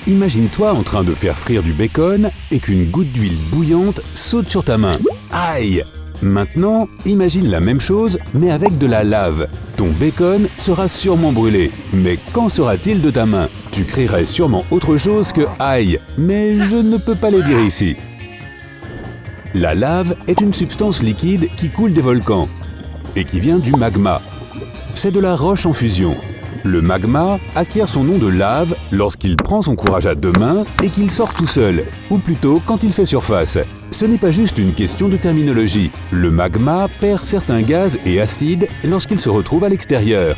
Imagine-toi en train de faire frire du bacon et qu'une goutte d'huile bouillante saute sur ta main. Aïe! Maintenant, imagine la même chose, mais avec de la lave. Ton bacon sera sûrement brûlé. Mais qu'en sera-t-il de ta main? Tu crierais sûrement autre chose que « aïe », mais je ne peux pas les dire ici. La lave est une substance liquide qui coule des volcans et qui vient du magma. C'est de la roche en fusion. Le magma acquiert son nom de lave lorsqu'il prend son courage à deux mains et qu'il sort tout seul, ou plutôt quand il fait surface. Ce n'est pas juste une question de terminologie. Le magma perd certains gaz et acides lorsqu'il se retrouve à l'extérieur.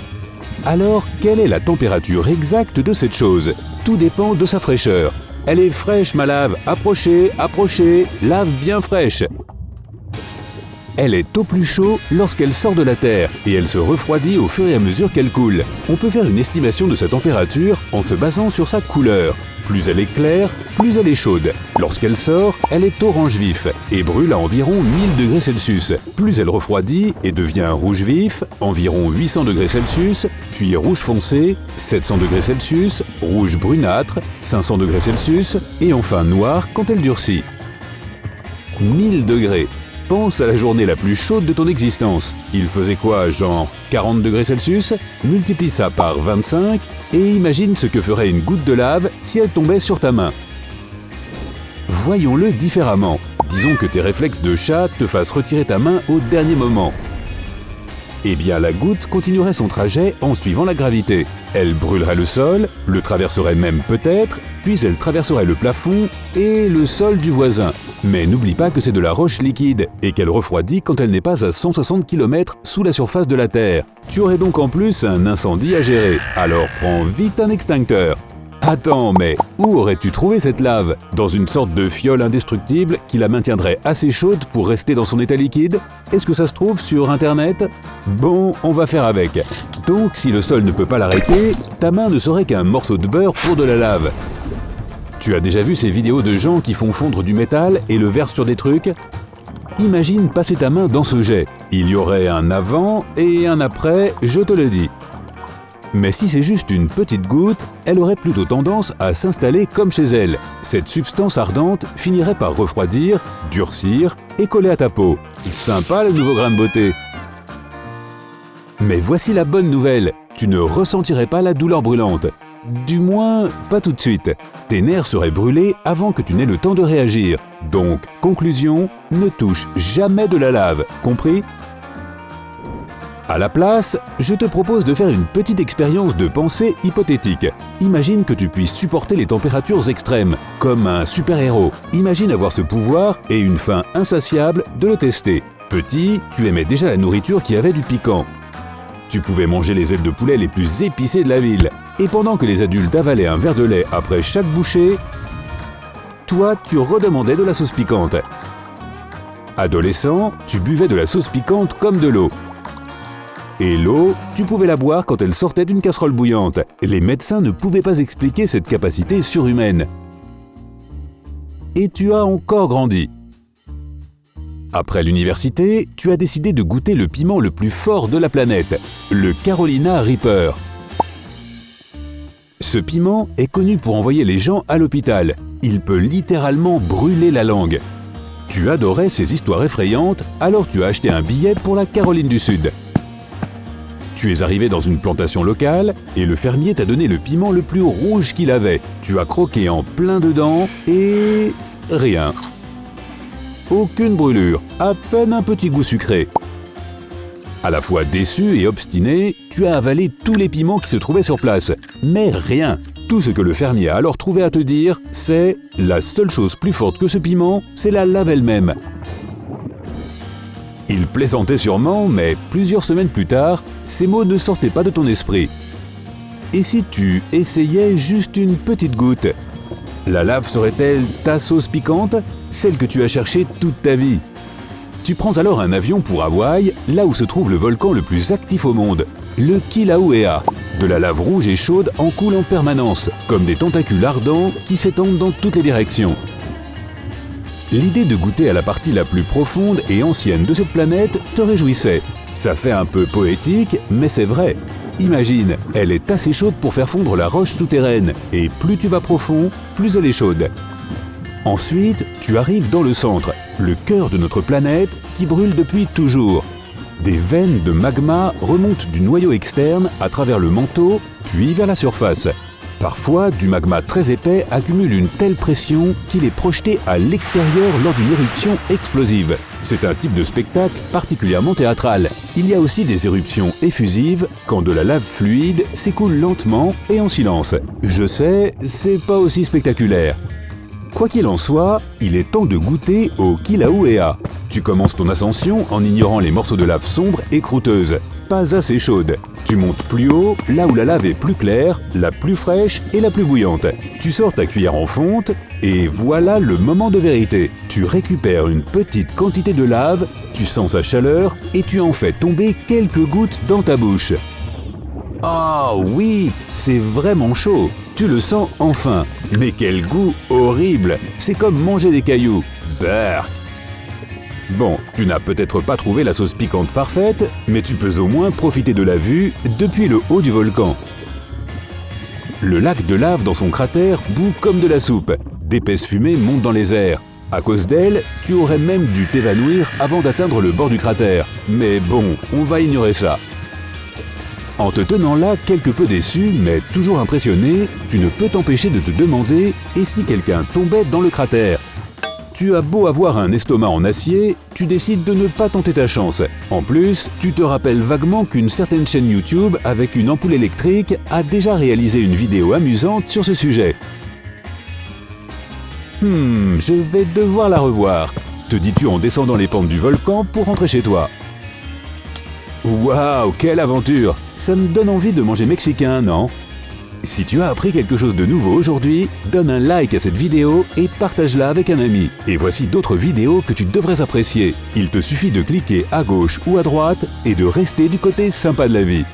Alors, quelle est la température exacte de cette chose? Tout dépend de sa fraîcheur. Elle est fraîche, ma lave. Approchez, approchez. Lave bien fraîche. Elle est au plus chaud lorsqu'elle sort de la terre et elle se refroidit au fur et à mesure qu'elle coule. On peut faire une estimation de sa température en se basant sur sa couleur. Plus elle est claire, plus elle est chaude. Lorsqu'elle sort, elle est orange vif et brûle à environ 1000 degrés Celsius. Plus elle refroidit et devient rouge vif, environ 800 degrés Celsius, puis rouge foncé, 700 degrés Celsius, rouge brunâtre, 500 degrés Celsius et enfin noir quand elle durcit. 1000 degrés. Pense à la journée la plus chaude de ton existence. Il faisait quoi, genre 40 degrés Celsius? Multiplie ça par 25 et imagine ce que ferait une goutte de lave si elle tombait sur ta main. Voyons-le différemment. Disons que tes réflexes de chat te fassent retirer ta main au dernier moment. Eh bien, la goutte continuerait son trajet en suivant la gravité. Elle brûlerait le sol, le traverserait même peut-être, puis elle traverserait le plafond et le sol du voisin. Mais n'oublie pas que c'est de la roche liquide et qu'elle refroidit quand elle n'est pas à 160 km sous la surface de la Terre. Tu aurais donc en plus un incendie à gérer, alors prends vite un extincteur. Attends, mais où aurais-tu trouvé cette lave? Dans une sorte de fiole indestructible qui la maintiendrait assez chaude pour rester dans son état liquide? Est-ce que ça se trouve sur Internet? Bon, on va faire avec. Donc, si le sol ne peut pas l'arrêter, ta main ne serait qu'un morceau de beurre pour de la lave. Tu as déjà vu ces vidéos de gens qui font fondre du métal et le versent sur des trucs? Imagine passer ta main dans ce jet. Il y aurait un avant et un après, je te le dis. Mais si c'est juste une petite goutte, elle aurait plutôt tendance à s'installer comme chez elle. Cette substance ardente finirait par refroidir, durcir et coller à ta peau. Sympa le nouveau grain de beauté. Mais voici la bonne nouvelle, tu ne ressentirais pas la douleur brûlante. Du moins, pas tout de suite. Tes nerfs seraient brûlés avant que tu n'aies le temps de réagir. Donc, conclusion, ne touche jamais de la lave, compris ? À la place, je te propose de faire une petite expérience de pensée hypothétique. Imagine que tu puisses supporter les températures extrêmes, comme un super-héros. Imagine avoir ce pouvoir et une faim insatiable de le tester. Petit, tu aimais déjà la nourriture qui avait du piquant. Tu pouvais manger les ailes de poulet les plus épicées de la ville. Et pendant que les adultes avalaient un verre de lait après chaque bouchée, toi, tu redemandais de la sauce piquante. Adolescent, tu buvais de la sauce piquante comme de l'eau. Et l'eau, tu pouvais la boire quand elle sortait d'une casserole bouillante. Les médecins ne pouvaient pas expliquer cette capacité surhumaine. Et tu as encore grandi. Après l'université, tu as décidé de goûter le piment le plus fort de la planète, le Carolina Reaper. Ce piment est connu pour envoyer les gens à l'hôpital. Il peut littéralement brûler la langue. Tu adorais ces histoires effrayantes, alors tu as acheté un billet pour la Caroline du Sud. Tu es arrivé dans une plantation locale et le fermier t'a donné le piment le plus rouge qu'il avait. Tu as croqué en plein dedans et... rien. Aucune brûlure, à peine un petit goût sucré. À la fois déçu et obstiné, tu as avalé tous les piments qui se trouvaient sur place. Mais rien. Tout ce que le fermier a alors trouvé à te dire, c'est « la seule chose plus forte que ce piment, c'est la lave elle-même ». Il plaisantait sûrement, mais plusieurs semaines plus tard, ces mots ne sortaient pas de ton esprit. Et si tu essayais juste une petite goutte? La lave serait-elle ta sauce piquante, celle que tu as cherchée toute ta vie? Tu prends alors un avion pour Hawaï, là où se trouve le volcan le plus actif au monde, le Kilauea. De la lave rouge et chaude en coule en permanence, comme des tentacules ardents qui s'étendent dans toutes les directions. L'idée de goûter à la partie la plus profonde et ancienne de cette planète te réjouissait. Ça fait un peu poétique, mais c'est vrai. Imagine, elle est assez chaude pour faire fondre la roche souterraine, et plus tu vas profond, plus elle est chaude. Ensuite, tu arrives dans le centre, le cœur de notre planète qui brûle depuis toujours. Des veines de magma remontent du noyau externe à travers le manteau, puis vers la surface. Parfois, du magma très épais accumule une telle pression qu'il est projeté à l'extérieur lors d'une éruption explosive. C'est un type de spectacle particulièrement théâtral. Il y a aussi des éruptions effusives, quand de la lave fluide s'écoule lentement et en silence. Je sais, c'est pas aussi spectaculaire. Quoi qu'il en soit, il est temps de goûter au Kilauea. Tu commences ton ascension en ignorant les morceaux de lave sombres et croûteuses, pas assez chaudes. Tu montes plus haut, là où la lave est plus claire, la plus fraîche et la plus bouillante. Tu sors ta cuillère en fonte et voilà le moment de vérité. Tu récupères une petite quantité de lave, tu sens sa chaleur et tu en fais tomber quelques gouttes dans ta bouche. Oh oui, c'est vraiment chaud. Tu le sens enfin. Mais quel goût horrible. C'est comme manger des cailloux. Berk. Bon, tu n'as peut-être pas trouvé la sauce piquante parfaite, mais tu peux au moins profiter de la vue depuis le haut du volcan. Le lac de lave dans son cratère bout comme de la soupe. D'épaisses fumées montent dans les airs. À cause d'elle, tu aurais même dû t'évanouir avant d'atteindre le bord du cratère. Mais bon, on va ignorer ça. En te tenant là quelque peu déçu, mais toujours impressionné, tu ne peux t'empêcher de te demander « et si quelqu'un tombait dans le cratère ?» Tu as beau avoir un estomac en acier, tu décides de ne pas tenter ta chance. En plus, tu te rappelles vaguement qu'une certaine chaîne YouTube avec une ampoule électrique a déjà réalisé une vidéo amusante sur ce sujet. Je vais devoir la revoir, te dis-tu en descendant les pentes du volcan pour rentrer chez toi. Waouh, quelle aventure! Ça me donne envie de manger mexicain, non? Si tu as appris quelque chose de nouveau aujourd'hui, donne un like à cette vidéo et partage-la avec un ami. Et voici d'autres vidéos que tu devrais apprécier. Il te suffit de cliquer à gauche ou à droite et de rester du côté sympa de la vie.